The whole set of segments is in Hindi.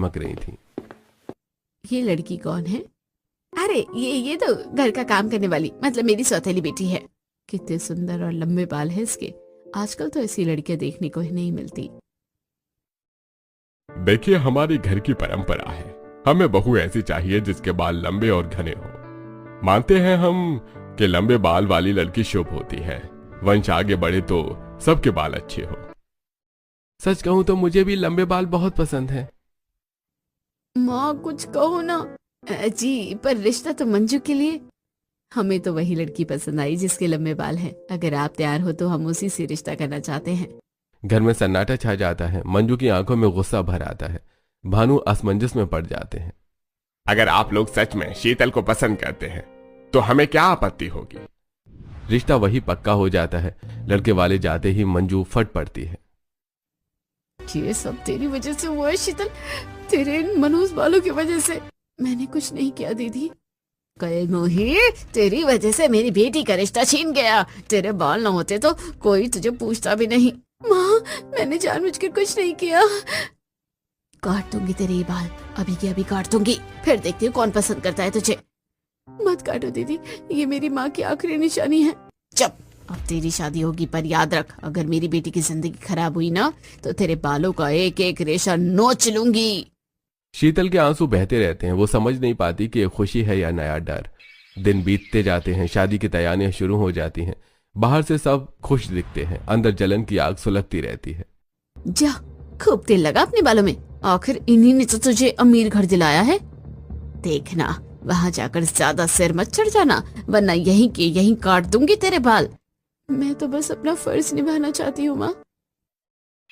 चमक रही थीं। ये लड़की कौन है? अरे ये तो घर का काम करने वाली, मतलब मेरी सौतेली बेटी है। कितने सुंदर और लंबे बाल है इसके। आजकल तो ऐसी लड़कियां देखने को ही नहीं मिलती। देखिए, हमारी घर की परंपरा है, हमें बहू ऐसी चाहिए जिसके बाल लंबे और घने हो। मानते हैं हम कि लंबे बाल वाली लड़की शुभ होती है, वंश आगे बढ़े तो सबके बाल अच्छे हो। सच कहूं तो मुझे भी लंबे बाल बहुत पसंद हैं। माँ कुछ कहो ना। जी पर रिश्ता तो मंजू के लिए। हमें तो वही लड़की पसंद आई जिसके लंबे बाल हैं। अगर आप तैयार हो तो हम उसी से रिश्ता करना चाहते हैं। घर में सन्नाटा छा जाता है। मंजू की आंखों में गुस्सा भर आता है। भानु असमंजस में पड़ जाते हैं। अगर आप लोग सच में शीतल को पसंद करते हैं तो हमें क्या आपत्ति होगी। रिश्ता वही पक्का हो जाता है। लड़के वाले जाते ही मंजू फट पड़ती है। ये सब तेरी वजह से हुआ है शीतल, तेरे इन मनहूस बालों की वजह से। मैंने कुछ नहीं किया दीदी। कल मोही, तेरी वजह से मेरी बेटी का रिश्ता छीन गया। तेरे बाल न होते तो कोई तुझे पूछता भी नहीं। माँ मैंने जानबूझकर कुछ नहीं किया। काट दूंगी तेरे ये बाल, अभी के अभी काट दूंगी। फिर देखती हूँ कौन पसंद करता है तुझे। मत काटो दीदी, ये मेरी माँ की आखिरी निशानी है। चुप, अब तेरी शादी होगी पर याद रख, अगर मेरी बेटी की जिंदगी खराब हुई ना तो तेरे बालों का एक एक रेशा नोच लूंगी। शीतल के आंसू बहते रहते हैं। वो समझ नहीं पाती कि ये खुशी है या नया डर। दिन बीतते जाते हैं। शादी की तैयारियां शुरू हो जाती हैं। बाहर से सब खुश दिखते हैं, अंदर जलन की आग सुलगती रहती है। जा, खूब तेल लगा अपने बालों में। आखिर इन्हीं ने तो तुझे अमीर घर दिलाया है। देखना, वहाँ जाकर ज्यादा सिर मत चढ़ जाना, वरना यहीं के यहीं काट दूंगी तेरे बाल। मैं तो बस अपना फर्ज निभाना चाहती हूँ माँ।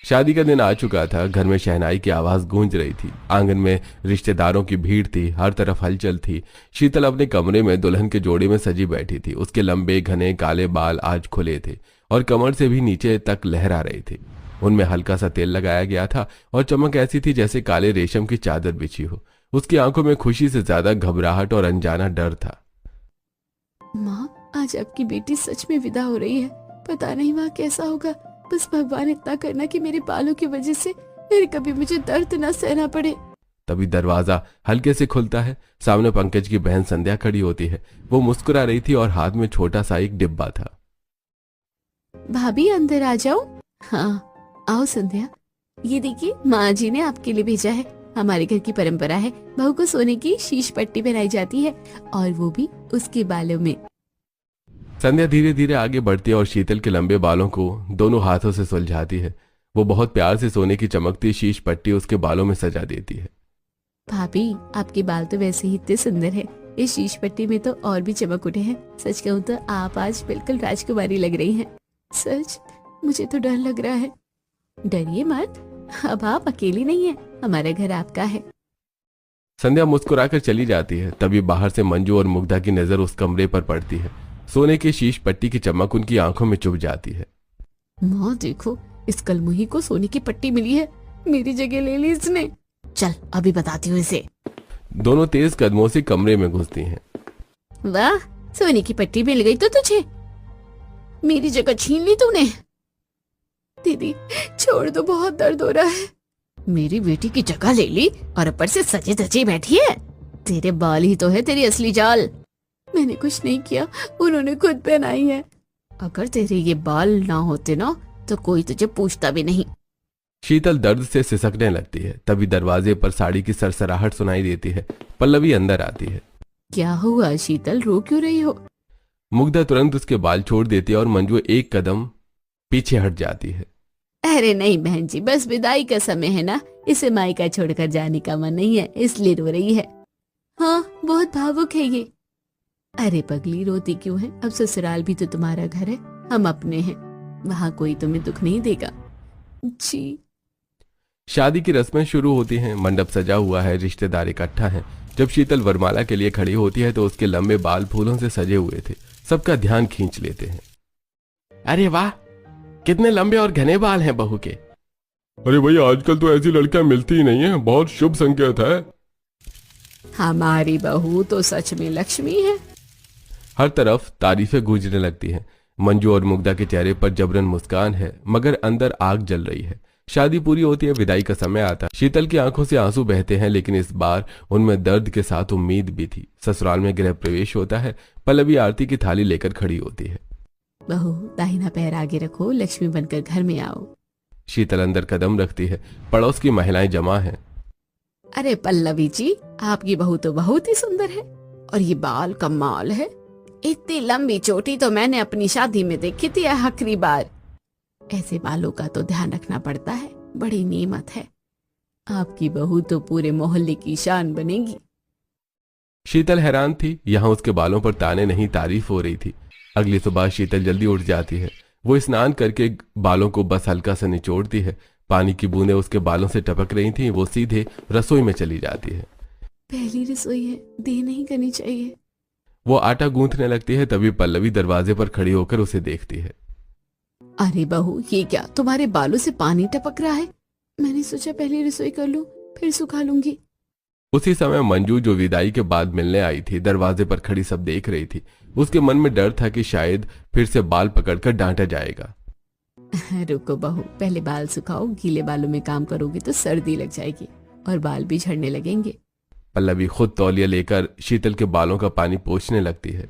शादी का दिन आ चुका था। घर में शहनाई की आवाज गूंज रही थी। आंगन में रिश्तेदारों की भीड़ थी। हर तरफ हलचल थी। शीतल अपने कमरे में दुल्हन के जोड़े में सजी बैठी थी। उसके लंबे घने काले बाल आज खुले थे और कमर से भी नीचे तक लहरा रहे थे। उनमें हल्का सा तेल लगाया गया था और चमक ऐसी थी जैसे काले रेशम की चादर बिछी हो। उसकी आंखों में खुशी से ज्यादा घबराहट और अनजाना डर था। माँ, आज आपकी बेटी सच में विदा हो रही है। पता नहीं वहाँ कैसा होगा। बस भगवान इतना करना कि मेरे बालों की वजह से फिर कभी मुझे दर्द न सहना पड़े। तभी दरवाजा हल्के से खुलता है। सामने पंकज की बहन संध्या खड़ी होती है। वो मुस्कुरा रही थी और हाथ में छोटा सा एक डिब्बा था। भाभी अंदर आ जाओ। हाँ आओ संध्या, ये देखिए माँ जी ने आपके लिए भेजा है। हमारे घर की परंपरा है, बहू को सोने की शीश पट्टी पहनाई जाती है और वो भी उसके बालों में। संध्या धीरे धीरे आगे बढ़ती है और शीतल के लंबे बालों को दोनों हाथों से सुलझाती है। वो बहुत प्यार से सोने की चमकती शीश पट्टी उसके बालों में सजा देती है। भाभी आपके बाल तो वैसे ही इतने सुंदर है, इस शीश पट्टी में तो और भी चमक उठे हैं। सच कहूँ तो आप आज बिल्कुल राजकुमारी लग रही हैं। सच, मुझे तो डर लग रहा है। डरिए मत, अब आप अकेली नहीं है, हमारा घर आपका है। संध्या मुस्कुराकर चली जाती है। तभी बाहर से मंजू और मुग्धा की नजर उस कमरे पर पड़ती है। सोने की शीश पट्टी की चमक उनकी आंखों में चुभ जाती है। माँ देखो, इस कलमुही को सोने की पट्टी मिली है। मेरी जगह ले ली इसने। चल अभी बताती हूँ इसे। दोनों तेज कदमों से कमरे में घुसती हैं। वाह, सोने की पट्टी मिल गई तो तुझे। मेरी जगह छीन ली तूने। दीदी छोड़ दो, बहुत दर्द हो रहा है। मेरी बेटी की जगह ले ली और ऊपर से सजे धजे बैठी है। तेरे बाल ही तो है तेरी असली जाल। मैंने कुछ नहीं किया, उन्होंने खुद पहनाई है। अगर तेरे ये बाल ना होते ना तो कोई तुझे पूछता भी नहीं। शीतल दर्द से सिसकने लगती है। तभी दरवाजे पर साड़ी की सरसराहट सुनाई देती है। पल्लवी अंदर आती है। क्या हुआ शीतल, रो क्यों रही हो? मुग्धा तुरंत उसके बाल छोड़ देती है और मंजू एक कदम पीछे हट जाती है। अरे नहीं बहन जी, बस विदाई का समय है ना, इसे मायका छोड़कर जाने का मन नहीं है, इसलिए रो रही है। हाँ बहुत भावुक है ये। अरे पगली, रोती क्यों है? अब ससुराल भी तो तुम्हारा घर है, हम अपने हैं, वहाँ कोई तुम्हें दुख नहीं देगा। जी। शादी की रस्में शुरू होती हैं। मंडप सजा हुआ है। रिश्तेदार इकट्ठा हैं। जब शीतल वरमाला के लिए खड़ी होती है तो उसके लंबे बाल फूलों से सजे हुए थे। सबका ध्यान खींच लेते हैं। अरे वाह, कितने लंबे और घने बाल हैं बहू के। अरे भाई, आजकल तो ऐसी लड़कियां मिलती ही नहीं है, बहुत शुभ संकेत है। हमारी बहू तो सच में लक्ष्मी है। हर तरफ तारीफें गूंजने लगती हैं। मंजू और मुग्धा के चेहरे पर जबरन मुस्कान है, मगर अंदर आग जल रही है। शादी पूरी होती है, विदाई का समय आता है। शीतल की आंखों से आंसू बहते हैं, लेकिन इस बार उनमें दर्द के साथ उम्मीद भी थी। ससुराल में गृह प्रवेश होता है। पल्लवी आरती की थाली लेकर खड़ी होती है। बहू, दाहिना पैर आगे रखो, लक्ष्मी बनकर घर में आओ। शीतल अंदर कदम रखती है। पड़ोस की महिलाएं जमा हैं। अरे पल्लवी जी, आपकी बहू तो बहुत ही सुंदर है, और ये बाल कमाल है। इतनी लंबी चोटी तो मैंने अपनी शादी में देखी थी आखिरी बार। ऐसे बालों का तो ध्यान रखना पड़ता है, बड़ी नेमत है। आपकी बहू तो पूरे मोहल्ले की शान बनेगी। शीतल हैरान थी, यहाँ उसके बालों पर ताने नहीं तारीफ हो रही थी। अगली सुबह शीतल जल्दी उठ जाती है। वो स्नान करके बालों को बस हल्का सा निचोड़ती है। पानी की बूंदें उसके बालों से टपक रही थीं। वो सीधे रसोई में चली जाती है। पहली रसोई है, देर नहीं करनी चाहिए। वो आटा गूंथने लगती है, तभी पल्लवी दरवाजे पर खड़ी होकर उसे देखती है। अरे बहू, ये क्या, तुम्हारे बालों से पानी टपक रहा है? मैंने सोचा पहली रसोई कर लूं, फिर सुखा लूंगी। उसी समय मंजू, जो विदाई के बाद मिलने आई थी, दरवाजे पर खड़ी सब देख रही थी। उसके मन में डर था कि शायद फिर से बाल पकड़कर डांटा जाएगा। रुको बहू, पहले बाल सुखाओ। गीले बालों में काम करोगे तो सर्दी लग जाएगी और बाल भी झड़ने लगेंगे। पल्लवी खुद तौलिया लेकर शीतल के बालों का पानी पोंछने लगती है।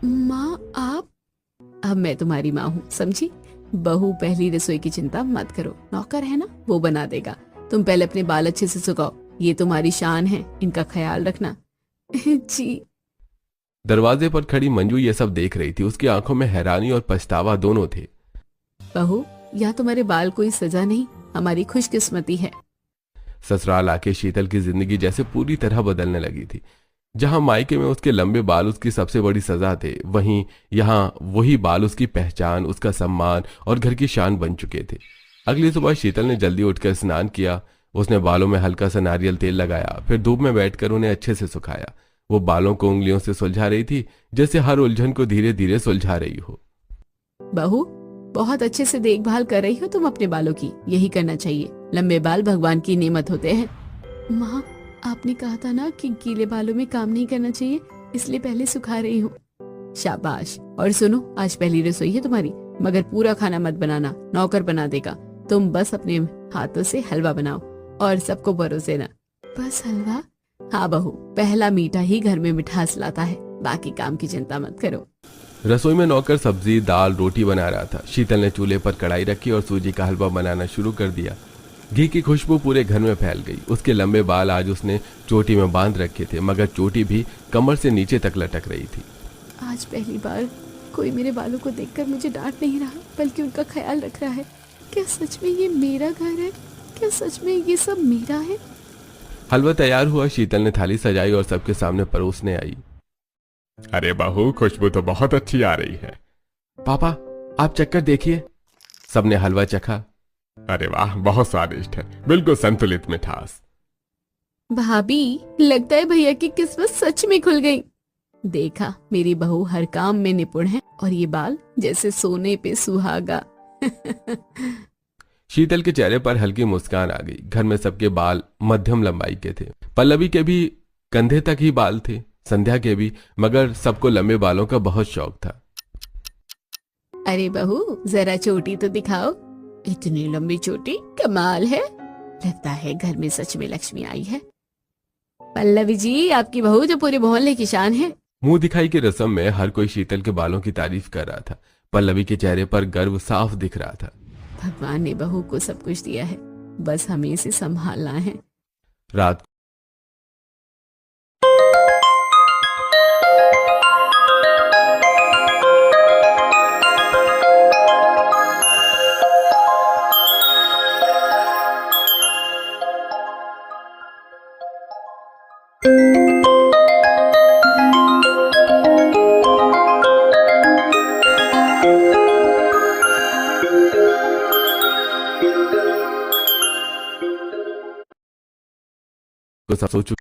माँ, आप? अब मैं तुम्हारी माँ हूँ, समझी? बहू, पहली रसोई की चिंता मत करो, नौकर है ना, वो बना देगा। तुम पहले अपने बाल अच्छे से सुखाओ, ये तुम्हारी शान है, इनका ख्याल रखना। जी। दरवाजे पर खड़ी मंजू ये सब देख रही थी। उसकी आंखों में हैरानी और पछतावा दोनों थे। बहू, यहाँ तुम्हारे बाल कोई सजा नहीं, हमारी खुशकिस्मती है। ससुराल आके शीतल की जिंदगी जैसे पूरी तरह बदलने लगी थी। जहां मायके में उसके लंबे बाल उसकी सबसे बड़ी सजा थे, वहीं यहाँ वही बाल उसकी पहचान, उसका सम्मान और घर की शान बन चुके थे। अगली सुबह शीतल ने जल्दी उठकर स्नान किया। उसने बालों में हल्का सा नारियल तेल लगाया, फिर धूप में बैठकर उन्हें अच्छे से सुखाया। वो बालों को उंगलियों से सुलझा रही थी, जैसे हर उलझन को धीरे धीरे सुलझा रही हो। बहू, बहुत अच्छे से देखभाल कर रही हो तुम अपने बालों की, यही करना चाहिए। लंबे बाल भगवान की नेमत होते हैं। माँ, आपने कहा था ना कि गीले बालों में काम नहीं करना चाहिए, इसलिए पहले सुखा रही हूँ। शाबाश। और सुनो, आज पहली रसोई है तुम्हारी, मगर पूरा खाना मत बनाना, नौकर बना देगा। तुम बस अपने हाथों से हलवा बनाओ और सबको परोसे ना। बस हलवा? हाँ बहू, पहला मीठा ही घर में मिठास लाता है, बाकी काम की चिंता मत करो। रसोई में नौकर सब्जी, दाल, रोटी बना रहा था। शीतल ने चूल्हे पर कढ़ाई रखी और सूजी का हलवा बनाना शुरू कर दिया। घी की खुशबू पूरे घर में फैल गई। उसके लंबे बाल आज उसने चोटी में बांध रखे थे, मगर चोटी भी कमर से नीचे तक लटक रही थी। आज पहली बार कोई मेरे बालों को देखकर मुझे डांट नहीं रहा, बल्कि उनका ख्याल रख रहा है। क्या सच में ये मेरा घर है? क्या सच में ये सब मेरा है? हलवा तैयार हुआ। शीतल ने थाली सजाई और सबके सामने परोसने आई। अरे बहू, खुशबू तो बहुत अच्छी आ रही है। पापा, आप चक्कर देखिए। सबने हलवा चखा। अरे वाह, बहुत स्वादिष्ट है, बिल्कुल संतुलित मिठास। भाभी, लगता है भैया की किस्मत सच में खुल गई। देखा, मेरी बहू हर काम में निपुण है, और ये बाल जैसे सोने पे सुहागा। शीतल के चेहरे पर हल्की मुस्कान आ गई। घर में सबके बाल मध्यम लंबाई के थे। पल्लवी के भी कंधे तक ही बाल थे, संध्या के भी, मगर सबको लंबे बालों का बहुत शौक था। अरे बहू, जरा चोटी तो दिखाओ। इतनी लंबी चोटी, कमाल है। लगता है घर में सच में लक्ष्मी आई है। पल्लवी जी, आपकी बहू तो पूरे मोहल्ले की शान है। मुंह दिखाई की रस्म में हर कोई शीतल के बालों की तारीफ कर रहा था। पल्लवी के चेहरे पर गर्व साफ दिख रहा था। भगवान ने बहू को सब कुछ दिया है, बस हमें इसे संभालना है। रात को सब सोचू